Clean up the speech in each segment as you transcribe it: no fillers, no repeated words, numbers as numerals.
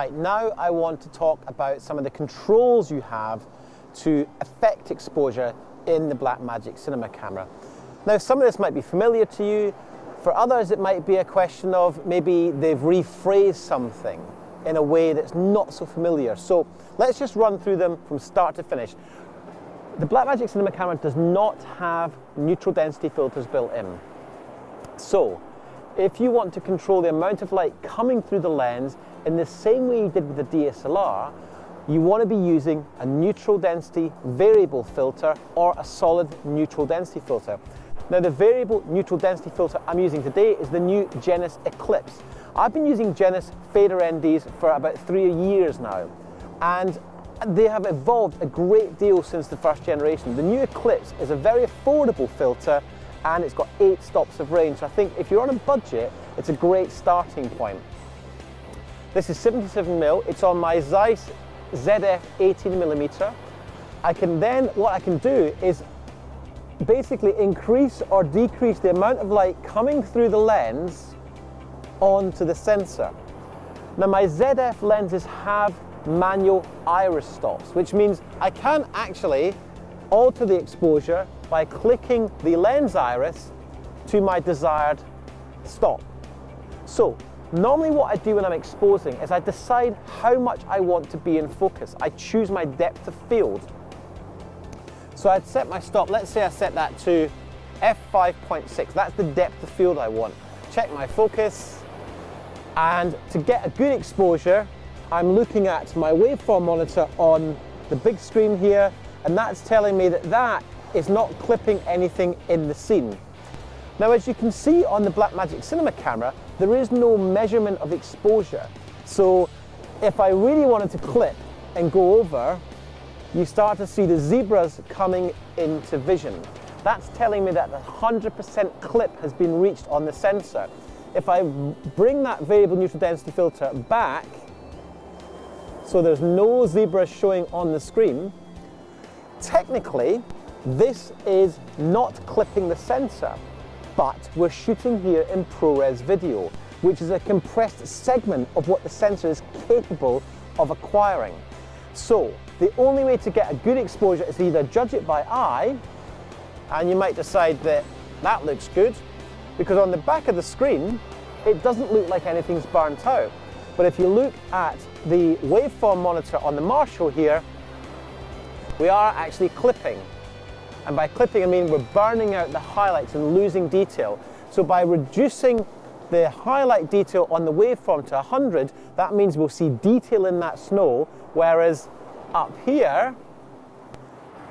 Right, now I want to talk about some of the controls you have to affect exposure in the BlackMagic cinema camera. Now, some of this might be familiar to you. For others, it might be a question of maybe they've rephrased something in a way that's not so familiar. So let's just run through them from start to finish. The BlackMagic cinema camera does not have neutral density filters built in. So if you want to control the amount of light coming through the lens in the same way you did with the DSLR, you want to be using a neutral density variable filter or a solid neutral density filter. Now, the variable neutral density filter I'm using today is the new Genus Eclipse. I've been using Genus fader NDs for about 3 years now, and they have evolved a great deal since the first generation. The new Eclipse is a very affordable filter, and it's got 8 stops of range. So I think if you're on a budget, it's a great starting point. This is 77mm. It's on my Zeiss ZF 18mm. What I can do is basically increase or decrease the amount of light coming through the lens onto the sensor. Now, my ZF lenses have manual iris stops, which means I can actually alter the exposure by clicking the lens iris to my desired stop. So normally what I do when I'm exposing is I decide how much I want to be in focus. I choose my depth of field. So I'd set my stop, let's say I set that to f5.6, that's the depth of field I want. Check my focus, and to get a good exposure, I'm looking at my waveform monitor on the big screen here, and that's telling me that that is not clipping anything in the scene. Now, as you can see on the BlackMagic cinema camera, there is no measurement of exposure. So if I really wanted to clip and go over, you start to see the zebras coming into vision. That's telling me that the 100% clip has been reached on the sensor. If I bring that variable neutral density filter back, so there's no zebras showing on the screen, technically, this is not clipping the sensor, but we're shooting here in ProRes video, which is a compressed segment of what the sensor is capable of acquiring. So the only way to get a good exposure is to either judge it by eye, and you might decide that that looks good, because on the back of the screen, it doesn't look like anything's burnt out. But if you look at the waveform monitor on the Marshall here, we are actually clipping. And by clipping, I mean we're burning out the highlights and losing detail. So by reducing the highlight detail on the waveform to 100, that means we'll see detail in that snow, whereas up here,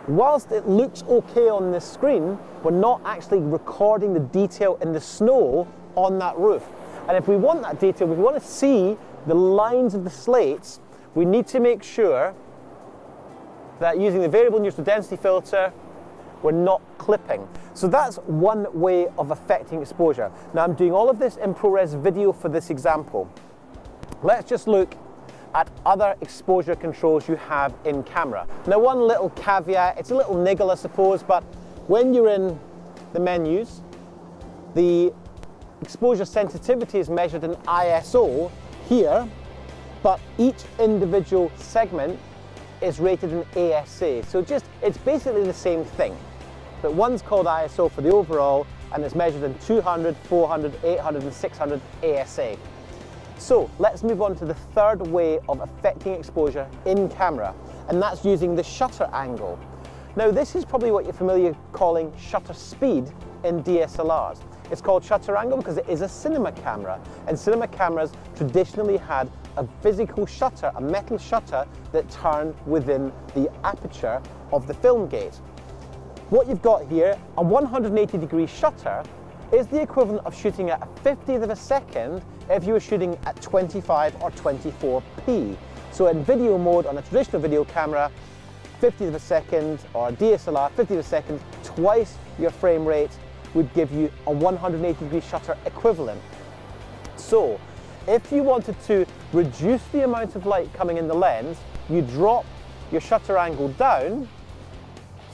whilst it looks okay on this screen, we're not actually recording the detail in the snow on that roof. And if we want that detail, if we want to see the lines of the slates, we need to make sure that using the variable neutral density filter, we're not clipping. So that's one way of affecting exposure. Now, I'm doing all of this in ProRes video for this example. Let's just look at other exposure controls you have in camera. Now, one little caveat, it's a little niggle, I suppose, but when you're in the menus, the exposure sensitivity is measured in ISO here, but each individual segment is rated in ASA. So it's basically the same thing. But one's called ISO for the overall, and it's measured in 200, 400, 800, and 600 ASA. So let's move on to the third way of affecting exposure in camera, and that's using the shutter angle. Now, this is probably what you're familiar calling shutter speed in DSLRs. It's called shutter angle because it is a cinema camera, and cinema cameras traditionally had a physical shutter, a metal shutter that turned within the aperture of the film gate. What you've got here, a 180-degree shutter, is the equivalent of shooting at a 50th of a second if you were shooting at 25 or 24p. So in video mode on a traditional video camera, 50th of a second, or a DSLR, 50th of a second, twice your frame rate would give you a 180-degree shutter equivalent. So if you wanted to reduce the amount of light coming in the lens, you drop your shutter angle down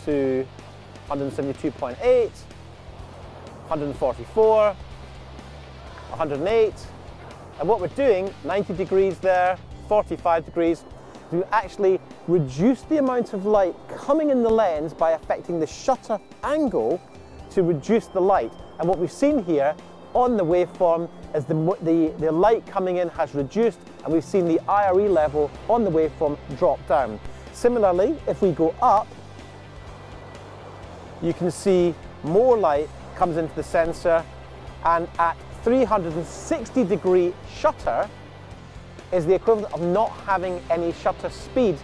to 172.8, 144, 108, and what we're doing, 90 degrees there, 45 degrees. You actually reduce the amount of light coming in the lens by affecting the shutter angle to reduce the light. And what we've seen here on the waveform is the light coming in has reduced, and we've seen the IRE level on the waveform drop down. Similarly, if we go up, you can see more light comes into the sensor, and at 360 degree shutter is the equivalent of not having any shutter speed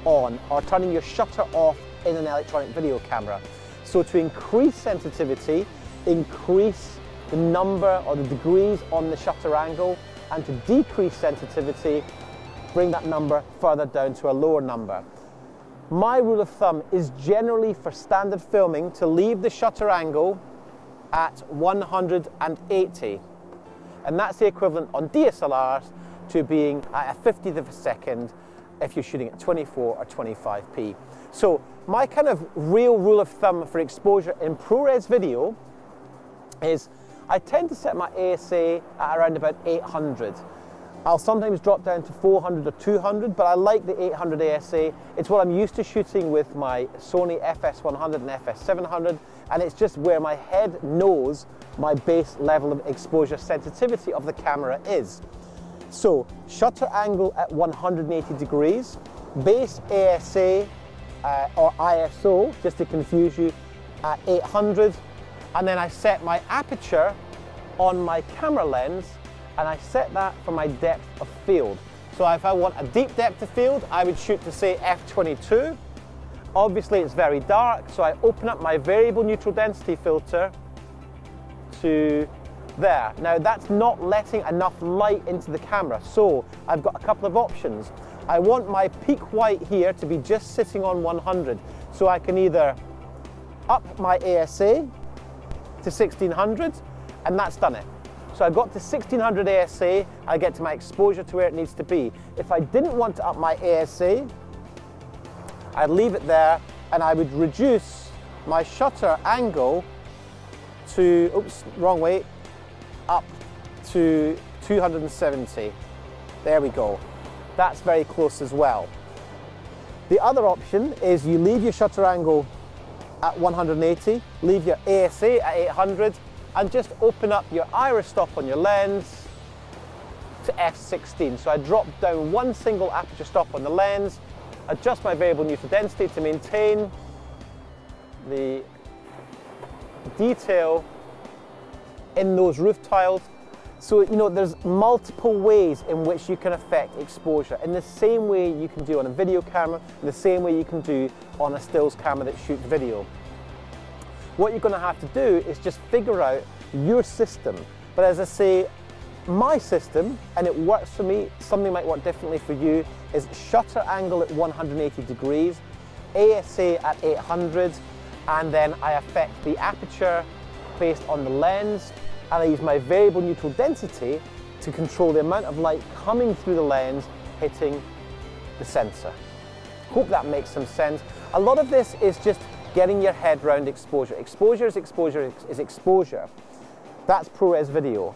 on or turning your shutter off in an electronic video camera. So to increase sensitivity, increase the number or the degrees on the shutter angle, and to decrease sensitivity, bring that number further down to a lower number. My rule of thumb is generally for standard filming to leave the shutter angle at 180. And that's the equivalent on DSLRs to being at a 50th of a second if you're shooting at 24 or 25p. So my kind of real rule of thumb for exposure in ProRes video is I tend to set my ASA at around about 800. I'll sometimes drop down to 400 or 200, but I like the 800 ASA. It's what I'm used to shooting with my Sony FS100 and FS700, and it's just where my head knows my base level of exposure sensitivity of the camera is. So, shutter angle at 180 degrees, base ASA or ISO, just to confuse you, at 800, and then I set my aperture on my camera lens, and I set that for my depth of field. So if I want a deep depth of field, I would shoot to say f22. Obviously it's very dark, so I open up my variable neutral density filter to there. Now that's not letting enough light into the camera, so I've got a couple of options. I want my peak white here to be just sitting on 100, so I can either up my ASA to 1600, and that's done it. So I got to 1600 ASA, I get to my exposure to where it needs to be. If I didn't want to up my ASA, I'd leave it there, and I would reduce my shutter angle to, oops, wrong way, up to 270. There we go. That's very close as well. The other option is you leave your shutter angle at 180, leave your ASA at 800, and just open up your iris stop on your lens to f16. So I drop down one single aperture stop on the lens, adjust my variable neutral density to maintain the detail in those roof tiles. So, you know, there's multiple ways in which you can affect exposure, in the same way you can do on a video camera, in the same way you can do on a stills camera that shoots video. What you're going to have to do is just figure out your system. But as I say, my system, and it works for me, something might work differently for you, is shutter angle at 180 degrees, ASA at 800, and then I affect the aperture based on the lens, and I use my variable neutral density to control the amount of light coming through the lens hitting the sensor. Hope that makes some sense. A lot of this is just getting your head around exposure. Exposure is exposure is exposure. That's ProRes video.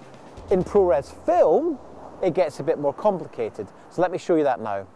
In ProRes film, it gets a bit more complicated. So let me show you that now.